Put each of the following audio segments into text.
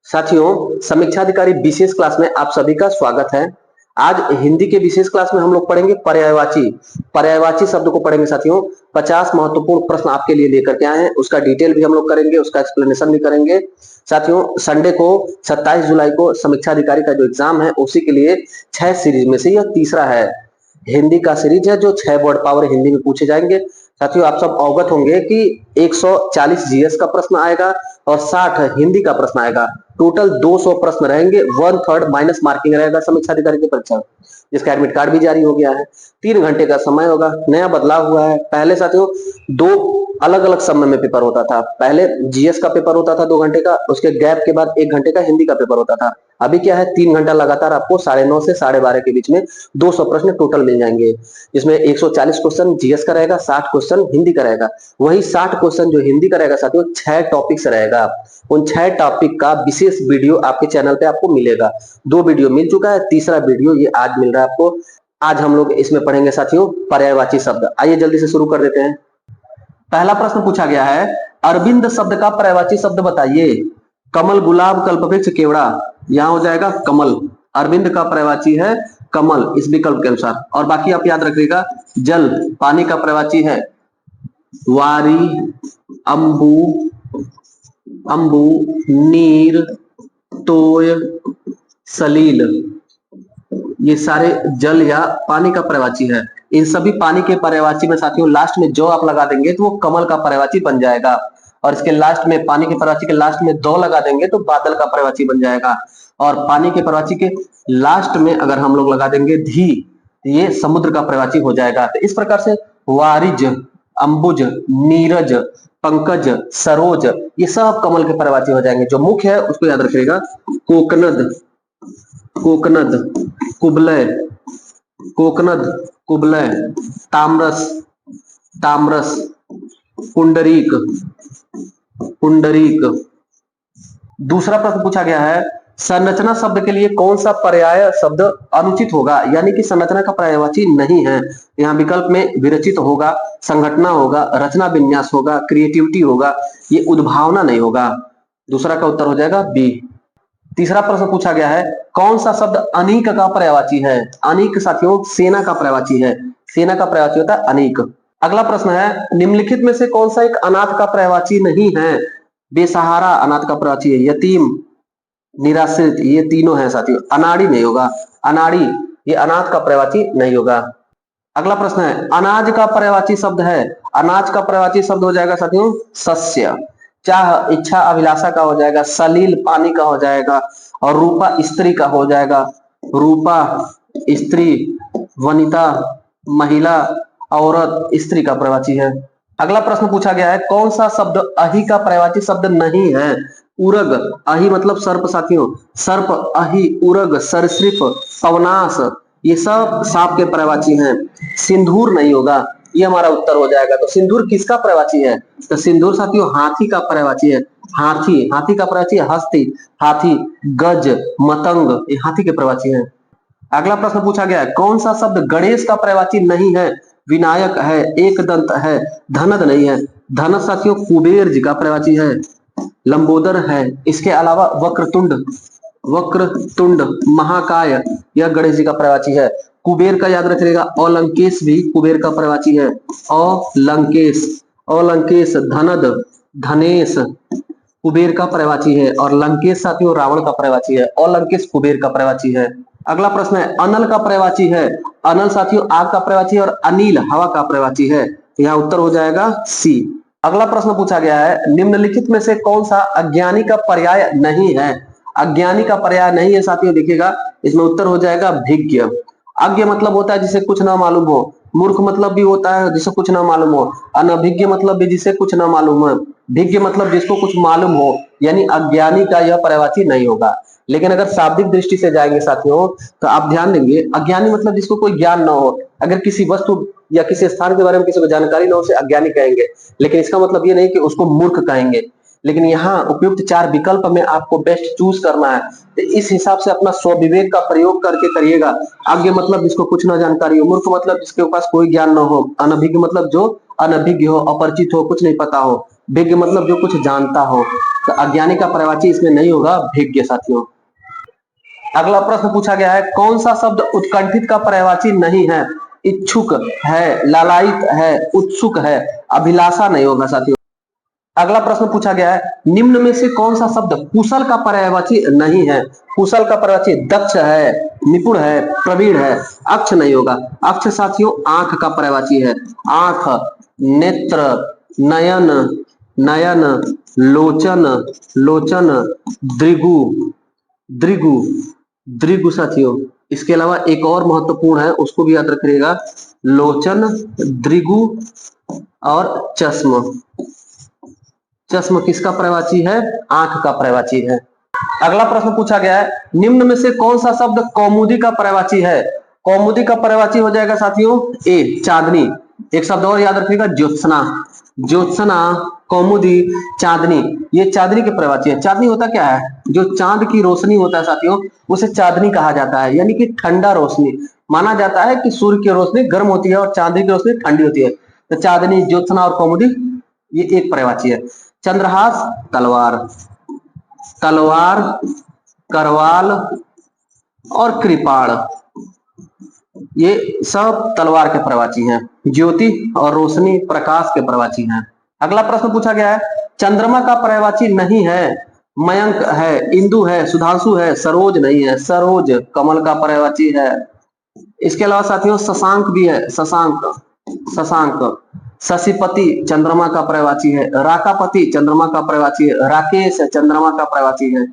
साथियों, समीक्षा अधिकारी विशेष क्लास में आप सभी का स्वागत है। आज हिंदी के विशेष क्लास में हम लोग पढ़ेंगे पर्यायवाची। पर्यायवाची शब्द को पढ़ेंगे साथियों। 50 महत्वपूर्ण प्रश्न आपके लिए लेकर के आए हैं, उसका डिटेल भी हम लोग करेंगे, उसका एक्सप्लेनेशन भी करेंगे। साथियों, संडे को 27 जुलाई को समीक्षा अधिकारी का जो एग्जाम है उसी के लिए 6 सीरीज में से यह तीसरा है। हिंदी का सीरीज है जो 6 वर्ड पावर हिंदी में पूछे जाएंगे। साथियों, आप सब अवगत होंगे कि 140 जीएस का प्रश्न आएगा और 60 हिंदी का प्रश्न आएगा। टोटल 200 प्रश्न रहेंगे, 1/3 माइनस मार्किंग रहेगा समीक्षा अधिकारी की परीक्षा, जिसका एडमिट कार्ड भी जारी हो गया है। 3 घंटे का समय होगा। नया बदलाव हुआ है, पहले साथियों 2 अलग अलग समय में पेपर होता था। पहले जीएस का पेपर होता था 2 घंटे का, उसके गैप के बाद 1 घंटे का हिंदी का पेपर होता था। अभी क्या है, 3 घंटा लगातार आपको 9:30 से 12:30 के बीच में 200 प्रश्न टोटल मिल जाएंगे, जिसमें 140 क्वेश्चन जीएस का रहेगा, 60 क्वेश्चन हिंदी का रहेगा। वही 60 क्वेश्चन जो हिंदी का रहेगा साथियों 6 टॉपिक से रहेगा। उन 6 टॉपिक का विशेष वीडियो आपके चैनल पे आपको मिलेगा। 2 वीडियो मिल चुका है, तीसरा वीडियो ये आज मिल रहा है आपको। आज हम लोग इसमें पढ़ेंगे साथियों पर्यायवाची शब्द। आइए जल्दी से शुरू कर देते हैं। पहला प्रश्न पूछा गया है, अरविंद शब्द का पर्यायवाची शब्द बताइए। कमल, गुलाब, कल्पवृक्ष, केवड़ा। यहां हो जाएगा कमल। अरविंद का पर्यायवाची है कमल इस विकल्प के अनुसार। और बाकी आप याद रखिएगा, जल पानी का पर्यायवाची है वारी, अंबु, अंबु, नीर, तोय, सलील। ये सारे जल या पानी का पर्यायवाची है। इन सभी पानी के पर्यायवाची में साथियों लास्ट में जो आप लगा देंगे तो वो कमल का पर्यायवाची बन जाएगा। और इसके लास्ट में पानी के पर्यायवाची के लास्ट में दो लगा देंगे तो बादल का पर्यायवाची बन जाएगा। और पानी के पर्यायवाची के लास्ट में अगर हम लोग लगा देंगे धी, ये समुद्र का पर्यायवाची हो जाएगा। तो इस प्रकार से वारिज, अंबुज, नीरज, पंकज, सरोज, ये सब कमल के पर्यायवाची हो जाएंगे। जो मुख्य है उसको याद रखिएगा, कोकनद, कोकनद, कुबलय, कोकनद, कुबलय, तामरस, तामरस, पुंडरीक, पुंडरीक। दूसरा प्रश्न पूछा गया है, संरचना शब्द के लिए कौन सा पर्याय शब्द अनुचित होगा, यानी कि संरचना का पर्यायवाची नहीं है। यहाँ विकल्प में विरचित होगा, संघटना होगा, रचना विन्यास होगा, क्रिएटिविटी होगा, ये उद्भावना नहीं होगा। दूसरा का उत्तर हो जाएगा बी। तीसरा प्रश्न पूछा गया है, कौन सा शब्द अनीक का पर्यायवाची है। अनीक साथियों सेना का पर्यायवाची है। सेना का पर्यायवाची होता है अनीक। अगला प्रश्न है, निम्नलिखित में से कौन सा एक अनाथ का पर्यायवाची नहीं है। बेसहारा अनाथ का पर्यायवाची है, यतीम, निराश्रित, ये तीनों है साथियों। अनाड़ी नहीं होगा, अनाड़ी ये अनाथ का पर्यायवाची नहीं होगा। अगला प्रश्न है, अनाज का पर्यायवाची शब्द है। अनाज का पर्यायवाची शब्द हो जाएगा साथियों शस्य। चाह इच्छा अभिलाषा का हो जाएगा, सलील पानी का हो जाएगा, और रूपा स्त्री का हो जाएगा। रूपा स्त्री, वनिता महिला, औरत स्त्री का पर्यायवाची है। अगला प्रश्न पूछा गया है, कौन सा शब्द अहि का पर्यायवाची शब्द नहीं है। उरग, अहि मतलब सर्प साथियों, सर्प, अहि, उरग, सरीसृप, पवनाश, ये सब सांप के पर्यायवाची हैं। सिंदूर नहीं होगा, ये हमारा उत्तर हो जाएगा। तो सिंदूर किसका पर्यायवाची है, तो सिंदूर साथियों हाथी का पर्यायवाची है। हाथी, हाथी का पर्यायवाची है हस्ती, हाथी, गज, मतंग, ये हाथी के पर्यायवाची है। अगला प्रश्न पूछा गया है, कौन सा शब्द गणेश का पर्यायवाची नहीं है। विनायक है, एक दंत है, धनद नहीं है। धनद साथियों कुबेर जी का पर्यायवाची है। लंबोदर है, इसके अलावा वक्रतुंड, वक्रतुंड, महाकाय, यह गणेश जी का पर्यायवाची है। कुबेर का याद रखिएगा, अलंकेश भी कुबेर का पर्यायवाची है। अलंकेश, अलंकेश, धनद, धनेश कुबेर का पर्यायवाची है। और लंकेश साथियों रावण का पर्यायवाची है। अलंकेश कुबेर का पर्यायवाची है। अगला प्रश्न है, अनल का पर्यायवाची है। अनल साथियों आग का पर्यायवाची है और अनिल हवा का पर्यायवाची है। यहाँ उत्तर हो जाएगा सी। अगला प्रश्न पूछा गया है, निम्नलिखित में से कौन सा अज्ञानी का पर्याय नहीं है। अज्ञानी का पर्याय नहीं है साथियों, देखिएगा इसमें उत्तर हो जाएगा भिज्ञ। अज्ञ मतलब होता है जिसे कुछ ना मालूम हो। मूर्ख मतलब भी होता है जिसे कुछ ना मालूम हो। अनभिज्ञ मतलब भी जिसे कुछ ना मालूम हो। भिज्ञ मतलब जिसको कुछ मालूम हो, यानी अज्ञानी का यह पर्यायवाची नहीं होगा। लेकिन अगर शाब्दिक दृष्टि से जाएंगे साथियों तो आप ध्यान देंगे, अज्ञानी मतलब जिसको कोई ज्ञान ना हो। अगर किसी वस्तु या किसी स्थान के बारे में किसी को जानकारी ना हो उसे अज्ञानी कहेंगे, लेकिन इसका मतलब ये नहीं कि उसको मूर्ख कहेंगे। लेकिन यहाँ उपयुक्त 4 विकल्प में आपको बेस्ट चूज करना है, तो इस हिसाब से अपना स्वविवेक का प्रयोग करके करिएगा। अज्ञ मतलब जिसको कुछ ना जानकारी हो, मूर्ख मतलब जिसके पास कोई ज्ञान ना हो, अनभिज्ञ मतलब जो अनभिज्ञ हो, अपरिचित हो, कुछ नहीं पता हो, भिज्ञ मतलब जो कुछ जानता हो, तो अज्ञानी का पर्यायवाची इसमें नहीं होगा, भिज्ञ साथियों। अगला प्रश्न पूछा गया है, कौन सा शब्द उत्कंठित का पर्यायवाची नहीं है? इच्छुक है, लालायित है, उत्सुक है, अभिलाषा नहीं होगा साथियों। अगला प्रश्न पूछा गया है, निम्न में से कौन सा शब्द कुशल का पर्यायवाची नहीं है? कुशल का पर्यायवाची दक्ष है, निपुण है, प्रवीण है, अक्ष नहीं होगा। अक्ष साथियों आंख का पर्यायवाची है। आंख, नेत्र, नयन, नयन, लोचन, लोचन, दृगु, दृगु, दृगु साथियों। इसके अलावा एक और महत्वपूर्ण है, उसको भी याद रखिएगा, लोचन, दृगु और चश्म। चश्म किसका पर्यायवाची है? आंख का पर्यायवाची है। अगला प्रश्न पूछा गया है, निम्न में से कौन सा शब्द कौमुदी का पर्यायवाची है? कौमुदी का पर्यायवाची हो जाएगा साथियों ए, चांदनी। एक शब्द और याद रखिएगा, ज्योत्सना। ज्योत्सना, कौमुदी, चांदनी, ये चांदनी के पर्यायवाची है। चांदनी होता क्या है? जो चांद की रोशनी होता है साथियों, उसे चांदनी कहा जाता है, यानी कि ठंडा रोशनी। माना जाता है कि सूर्य की रोशनी गर्म होती है और चांदनी की रोशनी ठंडी होती है। तो चांदनी, ज्योत्सना और कौमुदी ये एक पर्यायवाची है। चंद्रहास, तलवार, तलवार, करवाल और कृपाण, ये सब तलवार के पर्यायवाची हैं। ज्योति और रोशनी, प्रकाश के पर्यायवाची हैं। अगला प्रश्न पूछा गया है, चंद्रमा का पर्यायवाची नहीं है। मयंक है, इंदु है, सुधांशु है, सरोज नहीं है। सरोज कमल का पर्यायवाची है। इसके अलावा साथियों शशांक भी है, शशांक, शशांक। शशिपति चंद्रमा का पर्यायवाची है। राकापति चंद्रमा का पर्यायवाची है। राकेश चंद्रमा का पर्यायवाची है।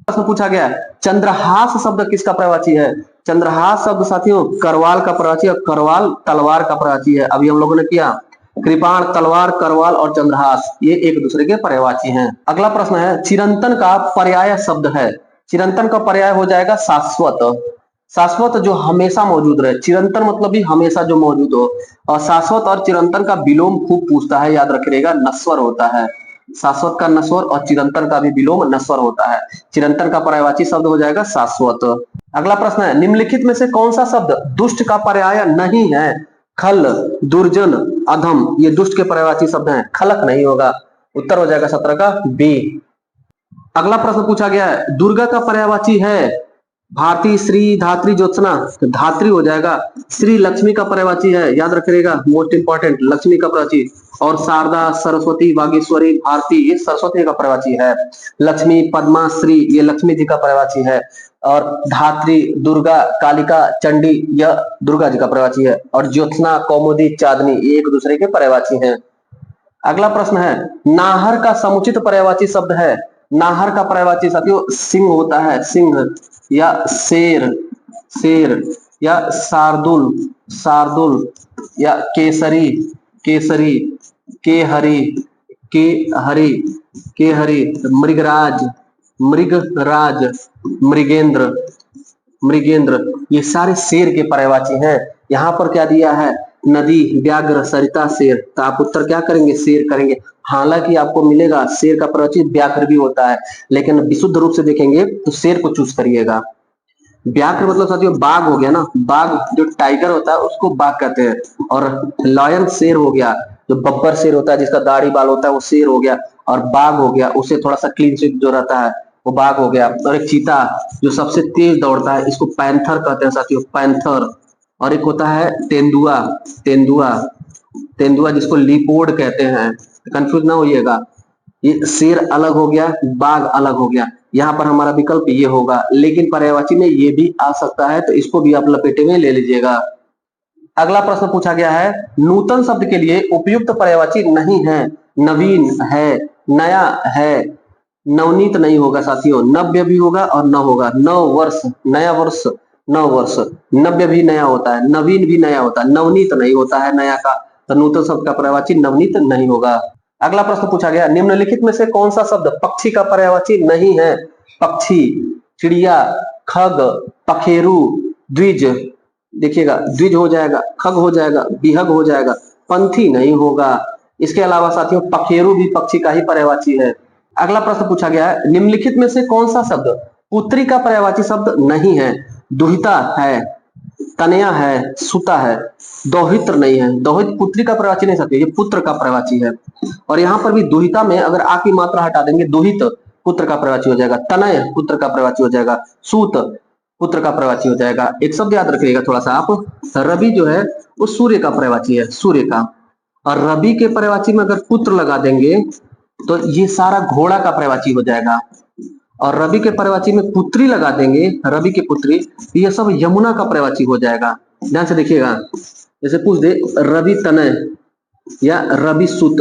प्रश्न पूछा गया है, चंद्रहास शब्द किसका पर्यायवाची है? चंद्रहास शब्द साथियों करवाल का पर्यायवाची है। करवाल तलवार का पर्यायवाची है। अभी हम लोगों ने किया कृपाण, तलवार, करवाल और चंद्रहास ये एक दूसरे के पर्यायवाची हैं। अगला प्रश्न है, चिरंतन का पर्याय शब्द है। चिरंतन का पर्याय हो जाएगा शाश्वत। शाश्वत जो हमेशा मौजूद रहे। चिरंतन मतलब भी हमेशा जो मौजूद हो। और शाश्वत और चिरंतन का विलोम खूब पूछता है, याद रखिएगा, नश्वर होता है। शाश्वत का नश्वर और चिरंतन का भी विलोम नश्वर होता है। चिरंतन का पर्यायवाची शब्द हो जाएगा शाश्वत। अगला प्रश्न है, निम्नलिखित में से कौन सा शब्द दुष्ट का पर्याय नहीं है? खल, दुर्जन, अधम, ये दुष्ट के पर्यायवाची शब्द हैं। खलक नहीं होगा। उत्तर हो जाएगा 17 का बी। अगला प्रश्न पूछा गया है, दुर्गा का पर्यायवाची है भारती, श्री, धात्री, ज्योत्सना। तो धात्री हो जाएगा। श्री लक्ष्मी का पर्यायवाची है, याद रखिएगा, मोस्ट इंपॉर्टेंट, लक्ष्मी का पर्यायवाची। और शारदा, सरस्वती, बागेश्वरी, भारती ये सरस्वती का पर्यायवाची है। लक्ष्मी, पद्मा, श्री ये लक्ष्मी जी का पर्यायवाची है। और धात्री, दुर्गा, कालिका, चंडी यह दुर्गा जी का पर्यायवाची है। और ज्योत्सना, कौमुदी, चांदनी ये एक दूसरे के पर्यायवाची हैं। अगला प्रश्न है, नाहर का समुचित पर्यायवाची शब्द है। नाहर का पर्यायवाची साथियों सिंह होता है। सिंह या शेर, शेर या शार्दुल, शार्दुल या केसरी, केसरी, केहरी, केहरी, केहरी, मृगराज, मृगराज, मृगेंद्र, मृगेंद्र ये सारे शेर के पर्यायवाची हैं। यहाँ पर क्या दिया है? नदी, व्याघ्र, सरिता, शेर। तो आप उत्तर क्या करेंगे? शेर करेंगे। हालांकि आपको मिलेगा शेर का पर्यायवाची व्याघ्र भी होता है, लेकिन विशुद्ध रूप से देखेंगे तो शेर को चूज करिएगा। व्याघ्र मतलब साथियों बाघ हो गया ना। बाघ जो टाइगर होता है उसको बाघ कहते हैं। और लॉयन शेर हो गया। जो बब्बर शेर होता है जिसका दाढ़ी बाल होता है वो शेर हो गया। और बाघ हो गया उसे थोड़ा सा क्लीन स्वीप जो रहता है वो बाघ हो गया। और एक चीता जो सबसे तेज दौड़ता है इसको पैंथर कहते हैं साथियों, पैंथर। और एक होता है तेंदुआ, तेंदुआ, तेंदुआ जिसको लिपोर्ड कहते हैं। कंफ्यूज ना होइएगा, ये शेर अलग हो गया, बाघ अलग हो गया। यहाँ पर हमारा विकल्प ये होगा, लेकिन पर्यायवाची में ये भी आ सकता है, तो इसको भी आप लपेटे में ले लीजिएगा। अगला प्रश्न पूछा गया है, नूतन शब्द के लिए उपयुक्त पर्यायवाची नहीं है। नवीन है, नया है, नवनीत नहीं होगा साथियों। नव्य भी होगा और न होगा। नव वर्ष, नया वर्ष, नव वर्ष। नव्य भी नया होता है, नवीन भी नया होता है, नवनीत नहीं होता है नया का। तो नूतन शब्द का पर्यायवाची नवनीत नहीं होगा। अगला प्रश्न पूछा गया, निम्नलिखित में से कौन सा शब्द पक्षी का पर्यायवाची नहीं है? पक्षी, चिड़िया, खग, पखेरु, द्विज। देखिएगा द्विज हो जाएगा, खग हो जाएगा, बिहग हो जाएगा, पंथी नहीं होगा। इसके अलावा साथियों पखेरु भी पक्षी का ही पर्यायवाची है। अगला प्रश्न पूछा गया है, निम्नलिखित में से कौन सा शब्द पुत्री का पर्यायवाची शब्द नहीं है? दुहिता है, तनया है, सुता है, दौहित्र नहीं है। दौहित्र पुत्री का पर्यायवाची नहीं सकते, ये पुत्र का पर्यायवाची है। और यहाँ पर भी दुहिता में अगर आ की मात्रा हटा देंगे, दुहित पुत्र का पर्यायवाची हो जाएगा, तनय पुत्र का पर्यायवाची हो जाएगा, सूत पुत्र का पर्यायवाची हो जाएगा। एक शब्द याद रखिएगा थोड़ा सा आप, रवि जो है वो सूर्य का पर्यायवाची है, सूर्य का। और रवि के पर्यायवाची में अगर पुत्र लगा देंगे तो ये सारा घोड़ा का पर्यायवाची हो जाएगा। और रवि के पर्यायवाची में पुत्री लगा देंगे, रवि की पुत्री, ये सब यमुना का पर्यायवाची हो जाएगा। ध्यान से देखिएगा, जैसे पूछ दे रवि तनय या रवि सुत,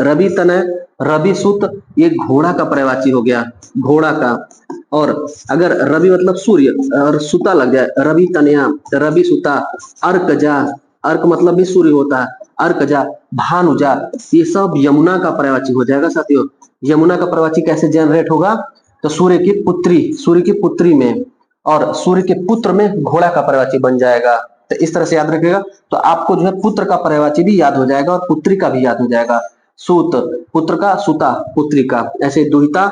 रवि तनय, रवि सुत, ये घोड़ा का पर्यायवाची हो गया, घोड़ा का। और अगर रवि मतलब सूर्य और सुता लग जाए, रवि तनया, रवि सुता, अर्कजा, अर्क मतलब भी सूर्य होता है, अर्कजा, भानुजा, ये सब यमुना का पर्यायवाची हो जाएगा साथियों। यमुना का पर्यायवाची कैसे जनरेट होगा, तो सूर्य की पुत्री, सूर्य की पुत्री में और सूर्य के पुत्र में घोड़ा का पर्यायवाची बन जाएगा। तो इस तरह से याद रखिएगा, तो आपको जो है पुत्र का पर्यायवाची भी याद हो जाएगा और पुत्री का भी याद हो जाएगा। सूत पुत्र का, सुता पुत्री का, ऐसे दुहिता,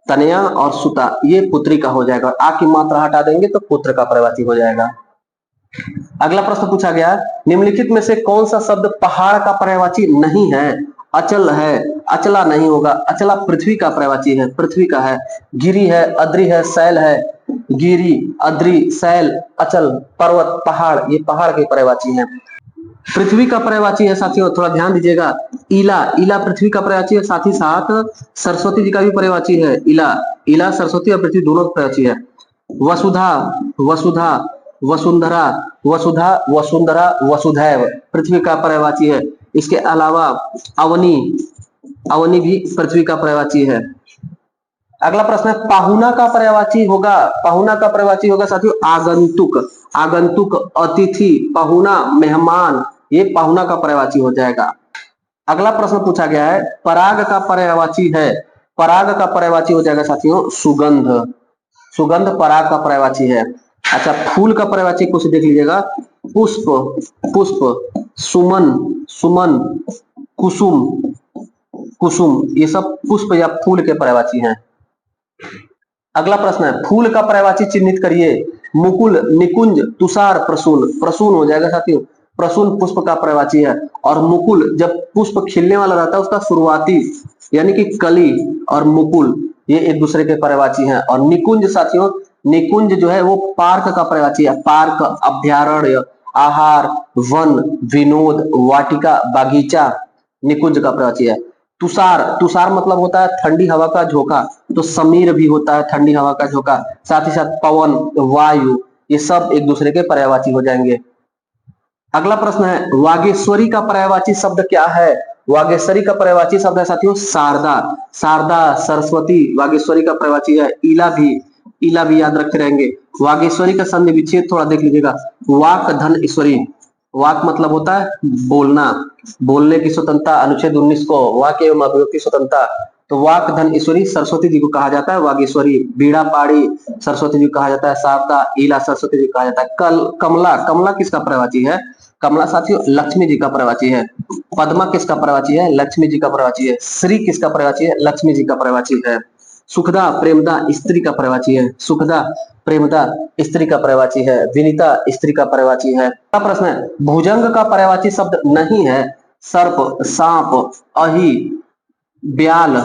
तनया और सुता ये पुत्री का हो जाएगा। आ की मात्रा हटा देंगे तो पुत्र का पर्यायवाची हो जाएगा। अगला प्रश्न पूछा गया है, निम्नलिखित में से कौन सा शब्द पहाड़ का पर्यायवाची नहीं है। अचल है, अचला नहीं होगा, अचला पृथ्वी का पर्यायवाची है, पृथ्वी का है। गिरी है, अद्रि है, शैल है, गिरी, अद्रि, शैल, अचल, पर्वत, पहाड़, ये पहाड़ के पर्यायवाची हैं। पृथ्वी का पर्यायवाची है साथियों, थोड़ा ध्यान दीजिएगा, इला, इला पृथ्वी का पर्यायवाची है, साथ ही साथ सरस्वती जी का भी पर्यायवाची है, इला, इला सरस्वती और पृथ्वी दोनों का पर्यायवाची है। वसुधा, वसुधा, वसुंधरा, वसुधा, वसुंधरा, वसुधैव पृथ्वी का पर्यायवाची है। इसके अलावा अवनी, अवनी भी पृथ्वी का पर्यायवाची है। अगला प्रश्न है, पाहुना का पर्यायवाची होगा, पाहुना का पर्यायवाची होगा साथियों आगंतुक, आगंतुक, अतिथि, पाहुना, मेहमान, ये पाहुना का पर्यायवाची हो जाएगा। अगला प्रश्न पूछा गया है, पराग का पर्यायवाची है, पराग का पर्यायवाची हो जाएगा साथियों सुगंध, सुगंध पराग का पर्यायवाची है। अच्छा, फूल का पर्यायवाची कुछ देख लीजिएगा, पुष्प, पुष्प, सुमन, सुमन, कुसुम, कुसुम, ये सब पुष्प या फूल के पर्यायवाची हैं। अगला प्रश्न है, फूल का पर्यायवाची चिन्हित करिए, मुकुल, निकुंज, तुषार, प्रसून, प्रसून हो जाएगा साथियों, प्रसून पुष्प का पर्यायवाची है। और मुकुल जब पुष्प खिलने वाला रहता है उसका शुरुआती यानी कि कली, और मुकुल ये एक दूसरे के पर्यायवाची हैं। और निकुंज साथियों, निकुंज जो है वो पार्क का पर्यायवाची है, पार्क, अभ्यारण्य, आहार, वन, विनोद, वाटिका, बागीचा, निकुंज का पर्यायवाची है। तुषार, तुषार मतलब होता है ठंडी हवा का झोंका, तो समीर भी होता है ठंडी हवा का झोंका, साथ ही साथ पवन, वायु, ये सब एक दूसरे के पर्यायवाची हो जाएंगे। अगला प्रश्न है, वागेश्वरी का पर्यायवाची शब्द क्या है। वागेश्वरी का पर्यायवाची शब्द है साथियों शारदा, शारदा, सरस्वती वागेश्वरी का पर्यायवाची है। इला भी, इला भी याद रखे रहेंगे। वागेश्वरी का संधि विच्छेद थोड़ा देख लीजिएगा, वाक धन ईश्वरी, वाक मतलब होता है बोलना, बोलने की स्वतंत्रता, अनुच्छेद 19 को, वाक एवं अभिव्यक्ति की स्वतंत्रता, तो वाक धन ईश्वरी सरस्वती जी को कहा जाता है वागेश्वरी। बीड़ा पाड़ी सरस्वती जी को कहा जाता है शारदा, ईला सरस्वती जी को कहा जाता है। कमला, कमला किसका पर्यायवाची है, कमला साथियों लक्ष्मी जी का पर्यायवाची है। पद्मा किसका पर्यायवाची है, लक्ष्मी जी का पर्यायवाची है। श्री किसका पर्यायवाची है, लक्ष्मी जी का पर्यायवाची है। सुखदा, प्रेमदा स्त्री का पर्यायवाची है, सुखदा, प्रेमदा स्त्री का पर्यायवाची है। विनीता स्त्री का पर्यायवाची है। अगला प्रश्न है, भुजंग का पर्यायवाची शब्द नहीं है, सर्प, सांप, अहि, ब्याल,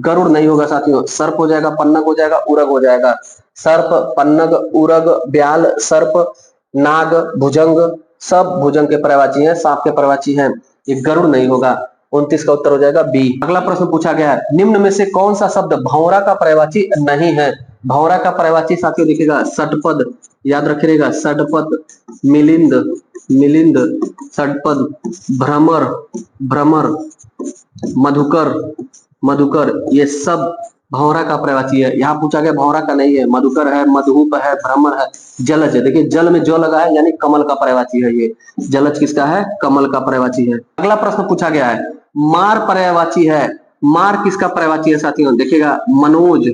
गरुड़ नहीं होगा साथियों, सर्प हो जाएगा, पन्नग हो जाएगा, उरग हो जाएगा। सर्प, पन्नग, उरग, ब्याल, सर्प, नाग, भुजंग, सब भुजंग के पर्यायवाची हैं, सांप के पर्यायवाची हैं, ये गरुड़ नहीं होगा। 29 का उत्तर हो जाएगा बी। अगला प्रश्न पूछा गया है, निम्न में से कौन सा शब्द भौरा का पर्यायवाची नहीं है। भौरा का पर्यायवाची साथियों देखिएगा षटपद, याद रखिएगा षटपद, मिलिंद, मिलिंद, षटपद, भ्रमर, भ्रमर, मधुकर, मधुकर, ये सब भौरा का पर्यायवाची है। यहाँ पूछा गया भौरा का नहीं है, मधुकर है, मधुप है, भ्रमर है, जलज है। देखिए जल में जो लगा है यानी कमल का पर्यायवाची है, ये जलज किसका है, कमल का पर्यायवाची है। अगला प्रश्न पूछा गया है, मार पर्यायवाची है, मार किसका पर्यायवाची है साथियों, देखिएगा मनोज,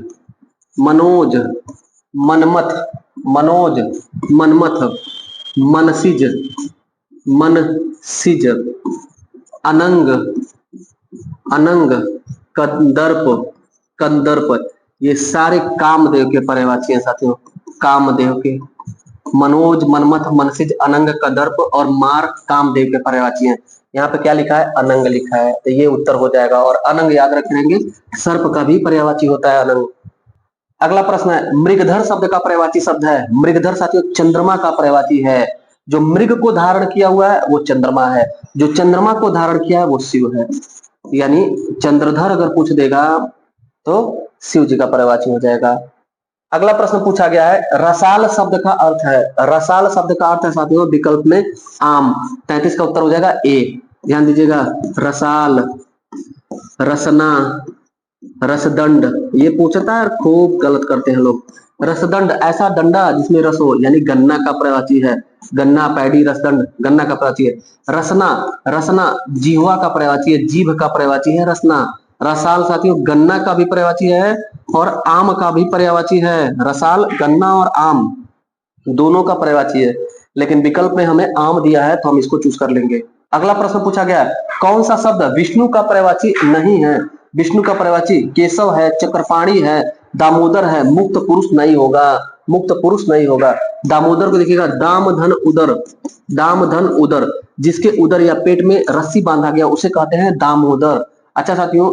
मनोज, मनमथ, मनोज, मनमथ, मनसिज, मनसिज, अनंग, अनंग, कंदर्प, कंदर्प, ये सारे कामदेव के पर्यायवाची हैं साथियों, कामदेव के। मनोज, मनमथ, मनसिज, अनंग, कदर्प और मार कामदेव के पर्यायवाची हैं। यहाँ पे क्या लिखा है? अनंग लिखा है, तो ये उत्तर हो जाएगा। और अनंग याद रखेंगे, सर्प का भी पर्यायवाची होता है अनंग। अगला प्रश्न है, मृगधर शब्द का पर्यायवाची शब्द है। मृगधर साथियों चंद्रमा का पर्यायवाची है। जो मृग को धारण किया हुआ है वो चंद्रमा है, जो चंद्रमा को धारण किया है वो शिव है। यानी चंद्रधर अगर पूछ देगा तो शिव जी का पर्यायवाची हो जाएगा। अगला प्रश्न पूछा गया है, रसाल शब्द का अर्थ है। रसाल शब्द का अर्थ है साथियों विकल्प में आम। 33 का उत्तर हो जाएगा ए। ध्यान दीजिएगा, रसाल, रसना, रसदंड, ये पूछता है, खूब गलत करते हैं लोग। रसदंड ऐसा डंडा जिसमें रस हो, यानी गन्ना का पर्यायवाची है। गन्ना, पैडी, रसदंड गन्ना का पर्यायवाची है। रसना, रसना जीवा का पर्यायवाची है, जीभ का पर्यायवाची है रसना। रसाल साथियों गन्ना का भी पर्यायवाची है और आम का भी पर्यायवाची है। रसाल गन्ना और आम दोनों का पर्यायवाची है, लेकिन विकल्प में हमें आम दिया है तो हम इसको चूज कर लेंगे। अगला प्रश्न पूछा गया है, कौन सा शब्द विष्णु का पर्यायवाची नहीं है? विष्णु का पर्यायवाची केशव है, चक्रपाणी है, दामोदर है, मुक्त पुरुष नहीं होगा। मुक्त पुरुष नहीं होगा। दामोदर को देखिएगा, दाम धन उदर, दाम धन उदर, जिसके उदर या पेट में रस्सी बांधा गया उसे कहते हैं दामोदर। अच्छा साथियों,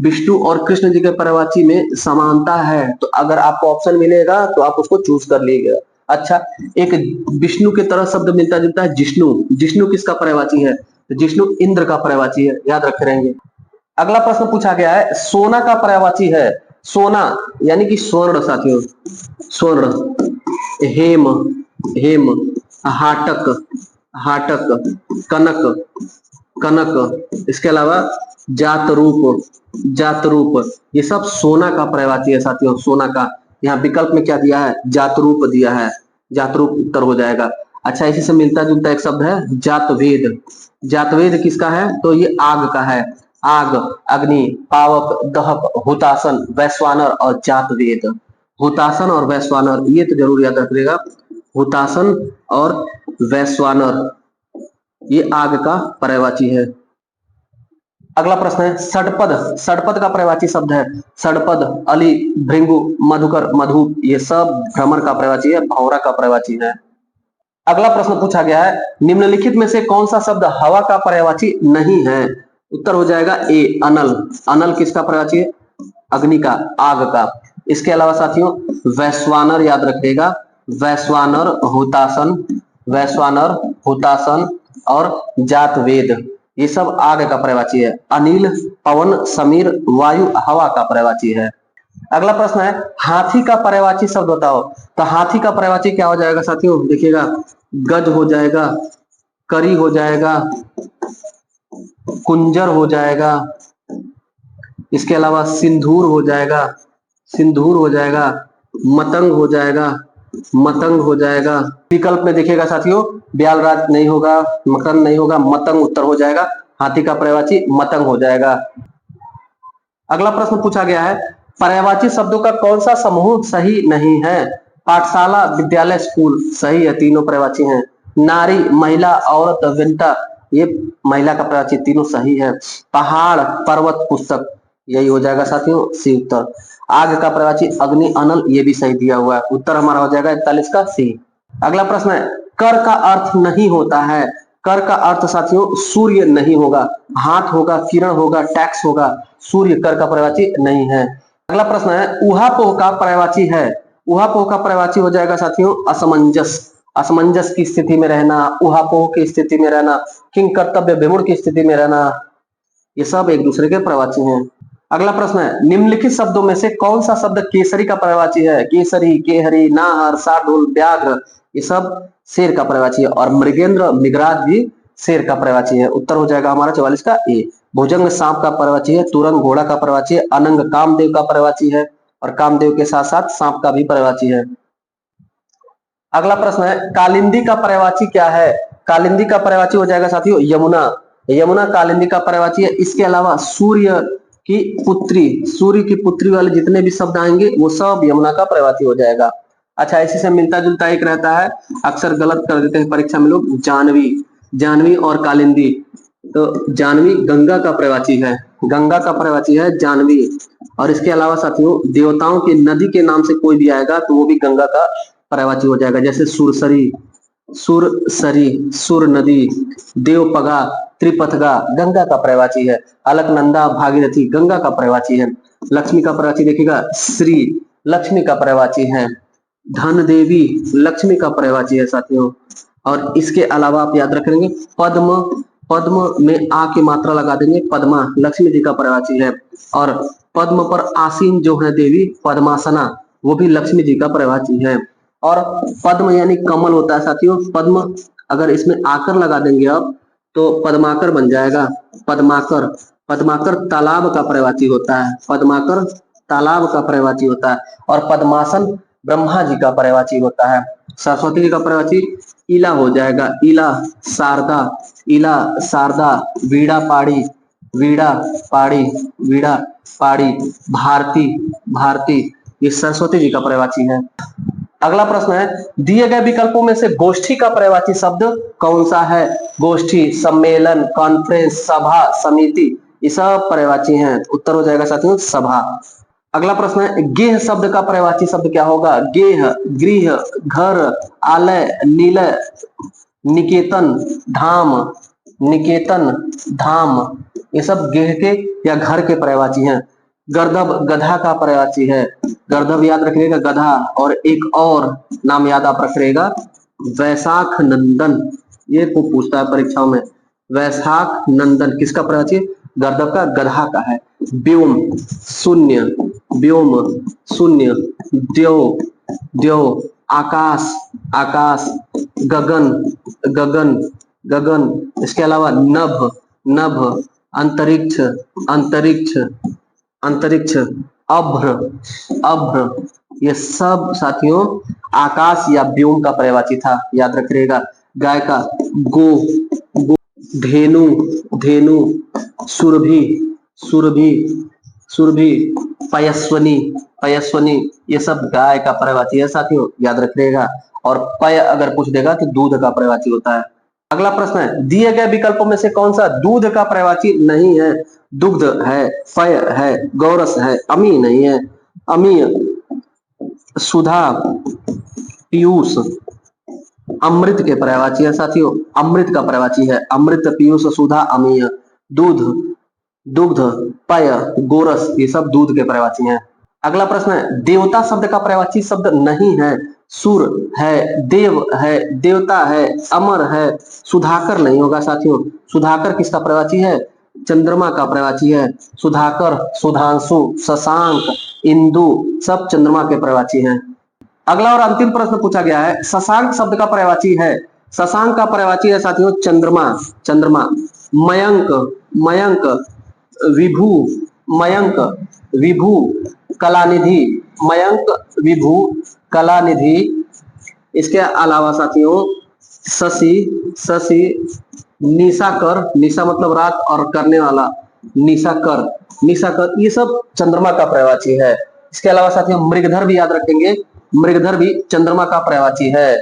विष्णु और कृष्ण जी के पर्यायवाची में समानता है, तो अगर आपको ऑप्शन मिलेगा तो आप उसको चूज कर लीजिएगा। अच्छा, एक विष्णु के तरह शब्द मिलता जुलता है जिष्णु। जिष्णु किसका पर्यायवाची है? तो जिष्णु इंद्र का पर्यायवाची है, याद रखे रहेंगे। अगला प्रश्न पूछा गया है, सोना का पर्यायवाची है। सोना यानी कि स्वर्ण साथियों, स्वर्ण, हेम, हेम, हाटक, हाटक, कनक, कनक, इसके अलावा जात रूप, जात रूप, ये सब सोना का पर्यायवाची है साथियों, सोना का। यहाँ विकल्प में क्या दिया है? जात रूप दिया है, जात रूप उत्तर हो जाएगा। अच्छा, इसी से मिलता जुलता एक शब्द है जातवेद। जातवेद किसका है? तो ये आग का है। आग, अग्नि, पावक, दहक, हुतासन, वैश्वानर और जातवेद। हुतासन और वैश्वानर ये तो जरूर याद रखिएगा। हुतासन और वैश्वानर ये आग का पर्यायवाची है। अगला प्रश्न है, षडपद। षडपद का पर्यायवाची शब्द है। षडपद, अली, भृंगु, मधुकर, मधु, ये सब भ्रमर का पर्यायवाची है, भौरा का पर्यायवाची है। अगला प्रश्न पूछा गया है, निम्नलिखित में से कौन सा शब्द हवा का पर्यायवाची नहीं है? उत्तर हो जाएगा ए, अनल। अनल किसका पर्यायवाची है? अग्नि का, आग का। इसके अलावा साथियों वैश्वानर याद रखिएगा, वैश्वानर, हुतासन, वैश्वानर, हुतासन और जातवेद ये सब आग का पर्यायवाची है। अनिल, पवन, समीर, वायु हवा का पर्यायवाची है। अगला प्रश्न है, हाथी का पर्यायवाची शब्द बताओ। तो हाथी का पर्यायवाची क्या हो जाएगा साथियों? देखिएगा, गज हो जाएगा, करी हो जाएगा, कुंजर हो जाएगा, इसके अलावा सिंदूर हो जाएगा, सिंदूर हो जाएगा, मतंग हो जाएगा, मतंग हो जाएगा। विकल्प में देखिएगा साथियों, ब्यालराज नहीं होगा, मकरंद नहीं होगा, मतंग उत्तर हो जाएगा। हाथी का पर्यायवाची मतंग हो जाएगा। अगला प्रश्न पूछा गया है, पर्यायवाची शब्दों का कौन सा समूह सही नहीं है? पाठशाला, विद्यालय, स्कूल सही है, तीनों पर्यायवाची हैं। नारी, महिला, औरत, विंता ये महिला का पर्यायवाची, तीनों सही है। पहाड़, पर्वत, पुस्तक यही हो जाएगा साथियों सी उत्तर। आग का पर्यायवाची अग्नि, अनल ये भी सही दिया हुआ है, उत्तर हमारा हो जाएगा 41 का सी। अगला प्रश्न है, कर का अर्थ नहीं होता है। कर का अर्थ साथियों सूर्य नहीं होगा, हाथ होगा, किरण होगा, टैक्स होगा, सूर्य कर का पर्यायवाची नहीं है। अगला प्रश्न है, ऊहापोह का पर्यायवाची है। ऊहापोह का पर्यायवाची हो जाएगा साथियों असमंजस। असमंजस की स्थिति में रहना, ऊहापोह की स्थिति में रहना, किंग कर्तव्य विमूढ़ की स्थिति में रहना, ये सब एक दूसरे के पर्यायवाची हैं। अगला प्रश्न है, निम्नलिखित शब्दों में से कौन सा शब्द केसरी का पर्यायवाची है? केसरी, केहरी, नाहर, शार्दूल, व्याघ्र ये सब शेर का पर्यायवाची है और मृगेंद्र, मृगराज भी शेर का पर्यायवाची है। उत्तर हो जाएगा हमारा 44 का ए। भुजंग सांप का पर्यायवाची है, तुरंग घोड़ा का पर्यायवाची है, अनंग कामदेव का पर्यायवाची है और कामदेव के साथ साथ सांप का भी पर्यायवाची है। अगला प्रश्न है, कालिंदी का पर्यायवाची क्या है? कालिंदी का पर्यायवाची हो जाएगा साथियों यमुना। यमुना कालिंदी का पर्यायवाची है। इसके अलावा सूर्य की पुत्री, सूर्य की पुत्री वाले जितने भी शब्द आएंगे वो सब यमुना का पर्यायवाची हो जाएगा। अच्छा, इसी से मिलता जुलता एक रहता है, अक्सर गलत कर देते हैं परीक्षा में लोग, जानवी। जानवी और कालिंदी, तो जानवी गंगा का पर्यायवाची है, गंगा का पर्यायवाची है जानवी। और इसके अलावा साथियों देवताओं की नदी के नाम से कोई भी आएगा तो वो भी गंगा का पर्यायवाची हो जाएगा, जैसे सुरसरी, सुरसरी, सुर नदी, देवपगा, त्रिपथगा गंगा का पर्यायवाची है। अलकनंदा, भागीरथी गंगा का पर्यायवाची है। लक्ष्मी का पर्यायवाची देखिएगा श्री, लक्ष्मी का पर्यायवाची है। धन देवी लक्ष्मी का पर्यायवाची है साथियों। और इसके अलावा आप याद रखेंगे पद्म, पद्म में आ की मात्रा लगा देंगे, पद्मा लक्ष्मी जी का पर्यायवाची है। और पद्म पर आसीन जो है देवी पद्मासना, वो भी लक्ष्मी जी का पर्यायवाची है। और पद्म यानी कमल होता है साथियों, पद्म अगर इसमें आकर लगा देंगे आप तो पद्माकर बन जाएगा, पद्माकर। पद्माकर तालाब का पर्यायवाची होता है, पद्माकर तालाब का पर्यायवाची होता है। और पद्मासन ब्रह्मा जी का पर्यायवाची होता है। सरस्वती जी का पर्यायवाची इला हो जाएगा, इला, शारदा, इला, शारदा, वीणा पाड़ी, वीणा पाड़ी, वीणा पाड़ी, भारती, भारती, ये सरस्वती जी का पर्यायवाची है। अगला प्रश्न है, दिए गए विकल्पों में से गोष्ठी का पर्यायवाची शब्द कौन सा है? गोष्ठी, सम्मेलन, कॉन्फ्रेंस, सभा, समिति, ये सब पर्यायवाची हैं। उत्तर हो जाएगा साथियों सभा। अगला प्रश्न है, गेह शब्द का पर्यायवाची शब्द क्या होगा? गेह, गृह, घर, आलय, निलय, निकेतन, धाम, निकेतन, धाम, ये सब गेह के या घर के पर्यायवाची हैं। गर्दभ गधा का पर्यायवाची है, गर्दभ याद रखिएगा गधा। और एक और नाम याद आप रखिएगा वैशाख नंदन, ये को पूछता है परीक्षाओं में। वैशाख नंदन किसका पर्यायवाची? गर्दभ का, गधा का है। व्योम शून्य, व्योम शून्य, द्यौ, द्यौ, आकाश, आकाश, गगन, गगन, गगन, इसके अलावा नभ, नभ, अंतरिक्ष, अंतरिक्ष, अंतरिक्ष, अभ्र, अभ्र, ये सब साथियों आकाश या व्योम का पर्यायवाची था, याद रखिएगा। गाय का गो, गो, धेनु, धेनु, सुरभि, सुरभि, सुरभि, पयस्वनी, पयस्वनी, ये सब गाय का पर्यायवाची है साथियों, याद रखिएगा। और पय अगर पूछ देगा तो दूध का पर्यायवाची होता है। अगला प्रश्न है, दिए गए विकल्पों में से कौन सा दूध का पर्यायवाची नहीं है? दुग्ध है, पय है, गौरस है, अमी नहीं है। अमीय, सुधा, पीयूष, अमृत के पर्यायवाची है साथियों, अमृत का पर्यायवाची है। अमृत, पीयूष, सुधा, अमीय। दूध, दुग्ध, पय, गोरस, ये सब दूध के पर्यायवाची हैं। अगला प्रश्न है, देवता शब्द का पर्यायवाची शब्द नहीं है। सुर है, देव है, देवता है, अमर है, सुधाकर नहीं होगा साथियों। सुधाकर किसका पर्यायवाची है? चंद्रमा का पर्यायवाची है। सुधाकर, सुधांशु, शशांक, इंदु, सब चंद्रमा के पर्यायवाची हैं। अगला और अंतिम प्रश्न पूछा गया है, शशांक शब्द का पर्यायवाची है। शशांक का पर्यायवाची है साथियों चंद्रमा, चंद्रमा। मयंक, मयंक, विभू, मयंक, विभू, कलानिधि, मयंक, विभू, कलानिधि। इसके अलावा साथियों शशि, शशि, निशाकर, निशा मतलब रात और करने वाला, निशाकर, निशाकर, ये सब चंद्रमा का पर्यायवाची है। इसके अलावा साथियों मृगधर भी याद रखेंगे, मृगधर भी चंद्रमा का पर्यायवाची है।